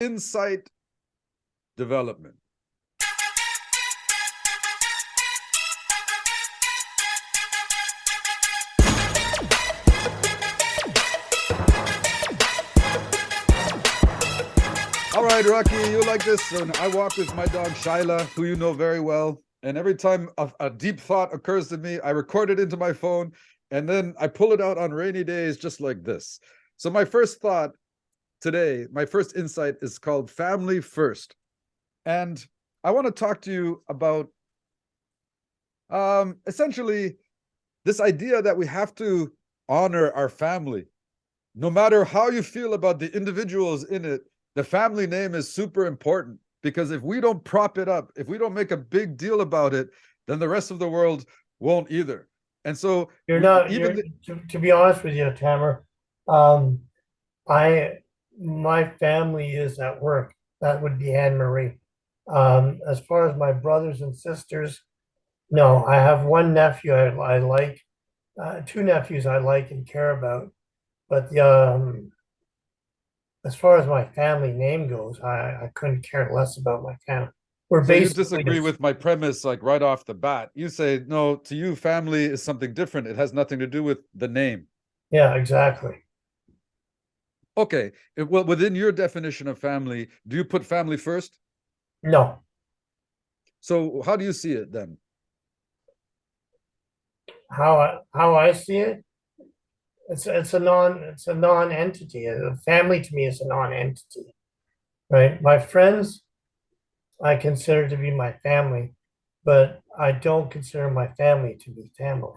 insight development. All right, Rocky, you like this? So I walk with my dog Shyla, who you know very well. And every time a deep thought occurs to me, I record it into my phone, and then I pull it out on rainy days just like this. So my first thought today, my first insight is called family first. And I want to talk to you about essentially this idea that we have to honor our family. No matter how you feel about the individuals in it, the family name is super important, because if we don't prop it up, if we don't make a big deal about it, then the rest of the world won't either. And so You're not, even to be honest with you, Tamer, um, I, my family is at work. That would be Anne Marie. As far as my brothers and sisters, no, I have one nephew I like, two nephews I like and care about. But as far as my family name goes, I couldn't care less about my family. We're so you basically, disagree with my premise, like right off the bat. You say, no, to you, family is something different. It has nothing to do with the name. yeah, exactly. Okay. Well, within your definition of family, do you put family first? No, So how do you see it then? how I see it, it's a non-entity. A family to me is a non-entity, right? My friends I consider to be my family, but I don't consider my family to be family.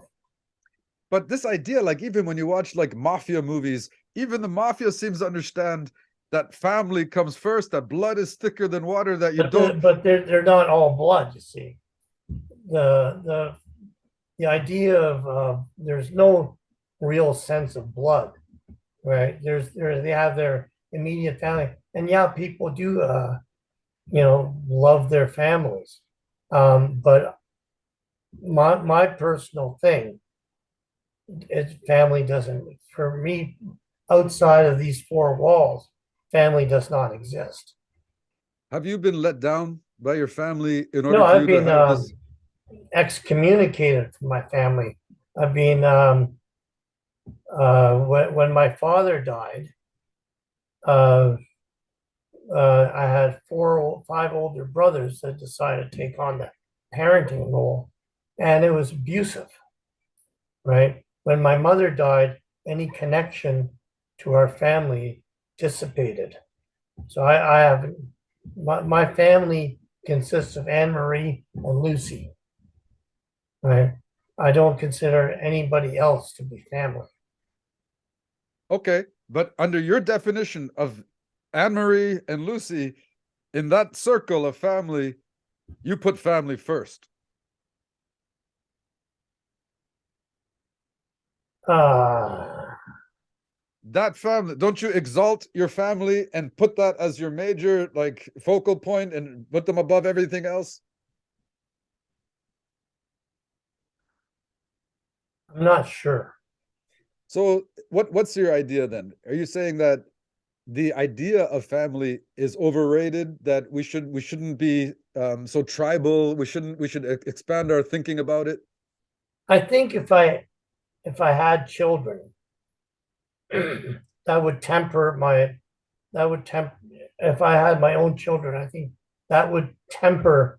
But this idea, like even when you watch like mafia movies, even the mafia seems to understand that family comes first, that blood is thicker than water, that you don't. But they're not all blood, you see. The the idea of there's no real sense of blood, right? They have their immediate family, and yeah, people do love their families, but my personal thing, family doesn't, for me, outside of these four walls, family does not exist. Have you been let down by your family in No, order for I've you to been have this? excommunicated from my family. I've been when my father died, uh, I had five older brothers that decided to take on the parenting role, and it was abusive, right? When my mother died, any connection to our family dissipated. So I have my family consists of Anne Marie and Lucy, right? I don't consider anybody else to be family. Okay, but under your definition of Anne Marie and Lucy, in that circle of family, you put family first. Uh, That family, don't you exalt your family and put that as your major like focal point and put them above everything else? I'm not sure. So what's your idea then? Are you saying that the idea of family is overrated, that we shouldn't be so tribal, we should expand our thinking about it? I think if I had children, that would temper my that would temp if I had my own children, I think that would temper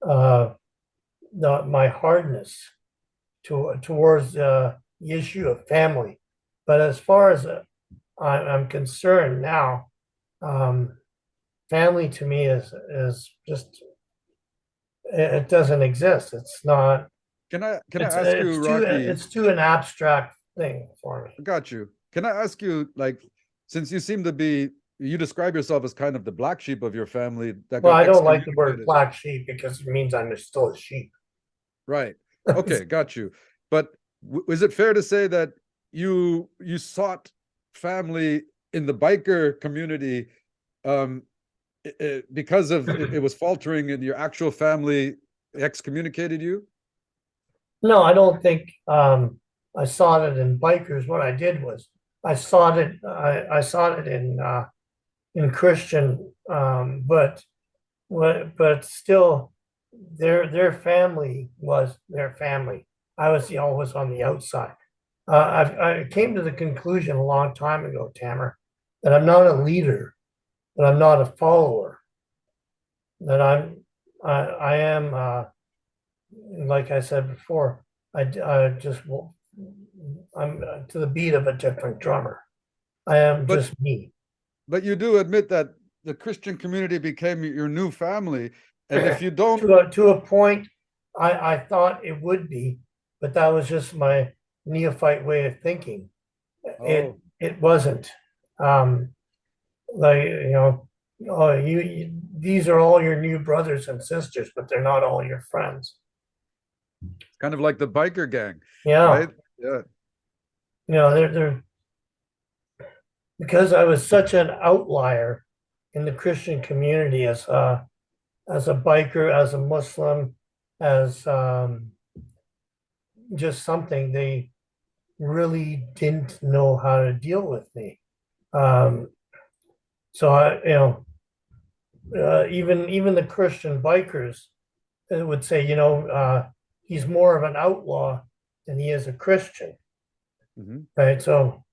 uh my hardness towards the issue of family. But as far as I'm concerned now, um, family to me is just it doesn't exist. It's not. Can I ask you, Rocky? It's too an abstract thing for me. Got you. Can I ask you, like, since you seem to be, you describe yourself as kind of the black sheep of your family that Well, got I don't like the word excommunicated. black sheep because it means I'm still a sheep. Right. Okay, got you. But is it fair to say that you sought family in the biker community, um, because of it was faltering and your actual family excommunicated you? No, I don't think I saw it in bikers. What I did was I saw it in in Christian, but still, their family was their family. I was always on the outside. I came to the conclusion a long time ago, Tamer, that I'm not a leader, that I'm not a follower, that I am, like I said before, I just I'm to the beat of a different drummer. I am But just me. you do admit that the Christian community became your new family, and if you don't, To a point, I thought it would be, but that was just my neophyte way of thinking. oh, It wasn't. Um, like oh, these are all your new brothers and sisters, but they're not all your friends. it's kind of like the biker gang, Yeah, right? Yeah. they're because I was such an outlier in the Christian community as a biker, as a Muslim, as just something they really didn't know how to deal with me. Um, so even the Christian bikers would say, he's more of an outlaw than he is a Christian, Mm-hmm. right? So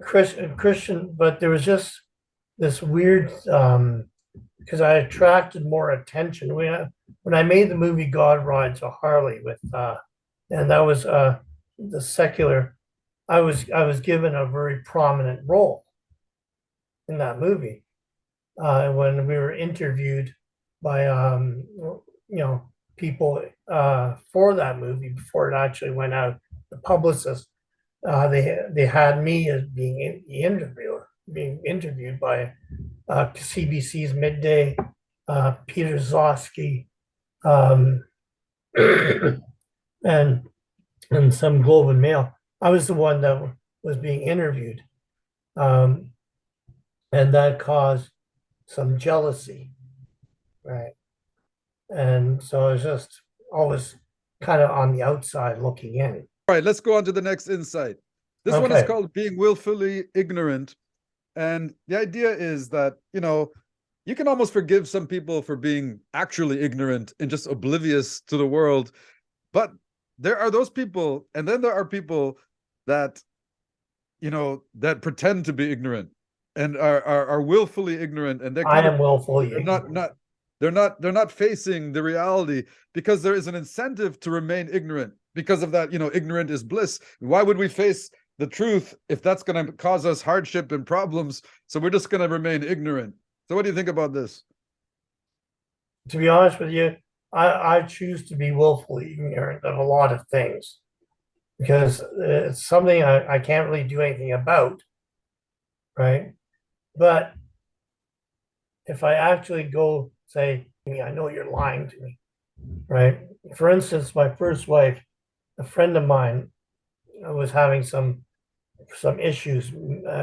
Christian, but there was just this weird because I attracted more attention when I made the movie God Rides a Harley with and that was the secular. I was given a very prominent role in that movie when we were interviewed by people for that movie before it actually went out. The publicist they had me as being the interviewer, being interviewed by CBC's Midday, Peter Zosky, um, and some Globe and Mail. I was the one that was being interviewed, um, and that caused some jealousy, right? And so I was just always kind of on the outside looking in. All right, let's go on to the next insight. This one is Okay, called being willfully ignorant. And the idea is that, you can almost forgive some people for being actually ignorant and just oblivious to the world. But there are those people, and then there are people that, that pretend to be ignorant and are willfully ignorant, and they're I kind of am willfully they're not ignorant. not they're not facing the reality because there is an incentive to remain ignorant because of that. Ignorant is bliss. Why would we face the truth if that's going to cause us hardship and problems? So we're just going to remain ignorant. So what do you think about this? To be honest with you, I choose to be willfully ignorant of a lot of things because it's something I can't really do anything about, right? But if I actually go say, I know you're lying to me, right? For instance, my first wife, a friend of mine was having some issues,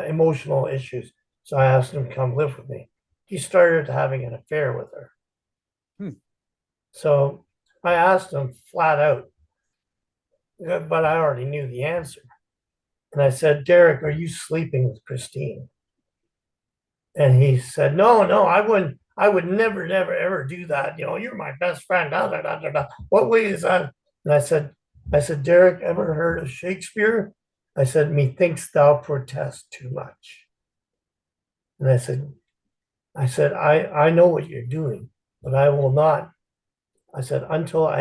emotional issues. So I asked him to come live with me. He started having an affair with her. Hmm. So I asked him flat out, but I already knew the answer. And I said, Derek, are you sleeping with Christine? And he said, no, no, I wouldn't. I would never, never, ever do that. You're my best friend. Da, da, da, da, da. What way is that? And I said, Derek, ever heard of Shakespeare? I said, methinks thou protest too much. And I said, I know what you're doing, but I will not. I said, until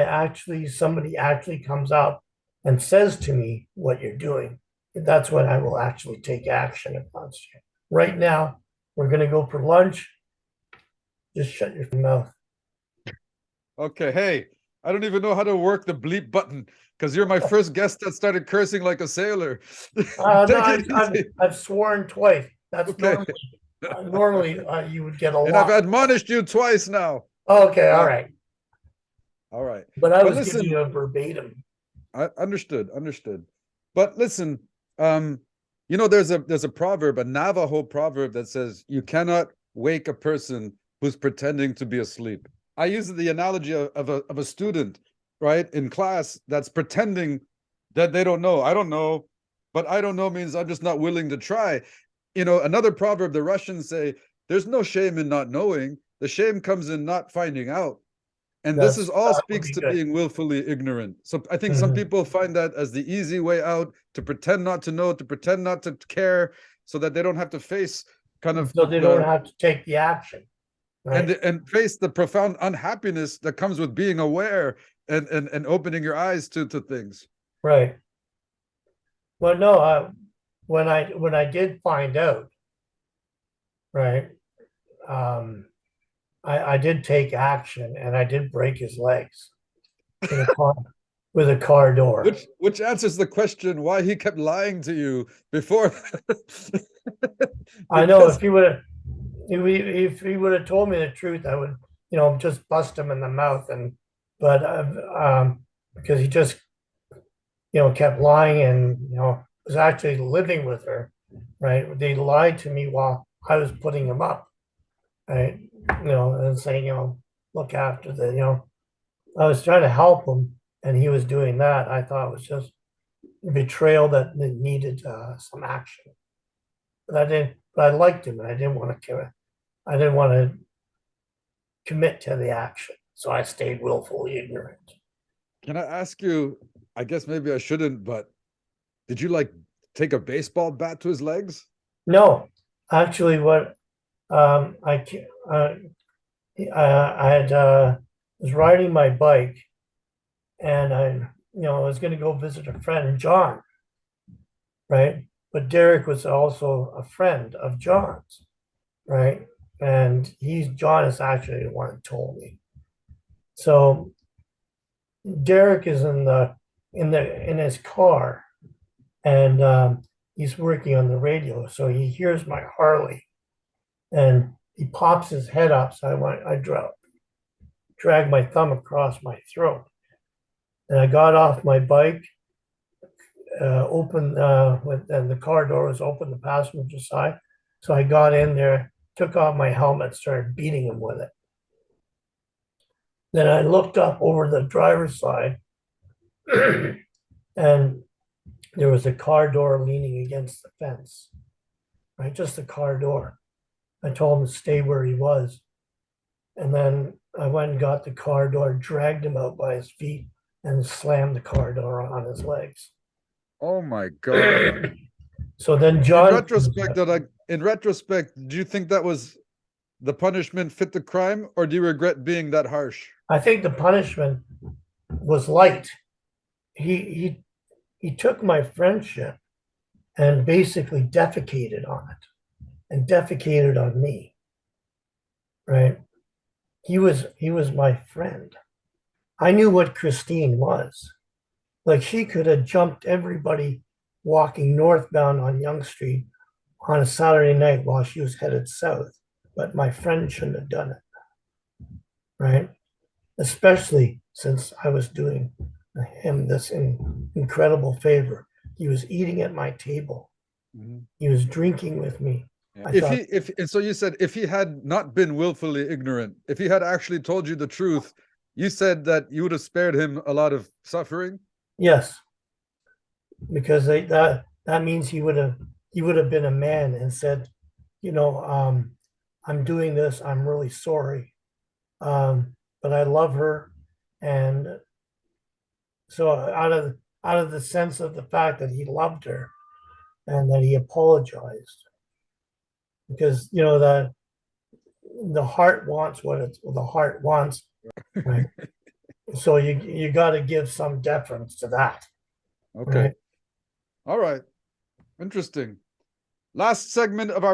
somebody actually comes up and says to me what you're doing, that's when I will actually take action against you. Right now, we're going to go for lunch. Just shut your mouth. Okay, hey, I don't even know how to work the bleep button because you're my first guest that started cursing like a sailor. No, Take it easy. I've sworn twice. That's Okay. normally you would get a And I've lot. admonished you twice now. Okay, all Uh, right. all right. But I But was giving listen, you a verbatim. I understood. But listen, there's a proverb, a Navajo proverb that says you cannot wake a person who's pretending to be asleep. I use the analogy of a student, right, in class that's pretending that they don't know. I don't know, but I don't know means I'm just not willing to try. another proverb, the Russians say, there's no shame in not knowing. The shame comes in not finding out. And this is all That would speaks be to good. being willfully ignorant. So I think some people find that as the easy way out, to pretend not to know, to pretend not to care, so that they don't have to face kind of So they don't have to take the action, right? and face the profound unhappiness that comes with being aware and opening your eyes to things. Right. Well, no, when I did find out, right, I did take action and I did break his legs with a car with a car door. Which answers the question why he kept lying to you before. I know Because if he would have if he would have told me the truth, I would, just bust him in the mouth but because he just, kept lying and, was actually living with her, right? They lied to me while I was putting him up, right? And saying, look after I was trying to help him and he was doing that. I thought it was just betrayal that needed some action. But I liked him and I didn't want to commit to the action. So I stayed willfully ignorant. can I ask you, I guess maybe I shouldn't, but did you like take a baseball bat to his legs? No, actually, what I had was riding my bike, and I was going to go visit a friend, John, right? But Derek was also a friend of John's, right? And John is actually the one who told me. So Derek is in his car, and he's working on the radio, so he hears my Harley, and he pops his head up. So I drag my thumb across my throat, and I got off my bike, opened and the car door was open, the passenger side. So I got in there, took off my helmet, started beating him with it. Then I looked up over the driver's side, and there was a car door leaning against the fence, right? Just a car door. I told him to stay where he was. And then I went and got the car door, dragged him out by his feet, and slammed the car door on his legs. Oh my God. So then John. In retrospect, do you think that was the punishment fit the crime, or do you regret being that harsh? I think the punishment was light. He took my friendship and basically defecated on it and defecated on me. Right? He was my friend. I knew what Christine was. Like, she could have jumped everybody walking northbound on Yonge Street on a Saturday night while she was headed south, but my friend shouldn't have done it, right? Especially since I was doing him this incredible favor. He was eating at my table. Mm-hmm. He was drinking with me. Yeah. So you said if he had not been willfully ignorant, if he had actually told you the truth, you said that you would have spared him a lot of suffering. Yes, because that means he would have been a man and said, I'm doing this. I'm really sorry, but I love her, and so out of the sense of the fact that he loved her, and that he apologized, because the heart wants what the heart wants, right? So you got to give some deference to that. Okay. Right? All right. Interesting. Last segment of our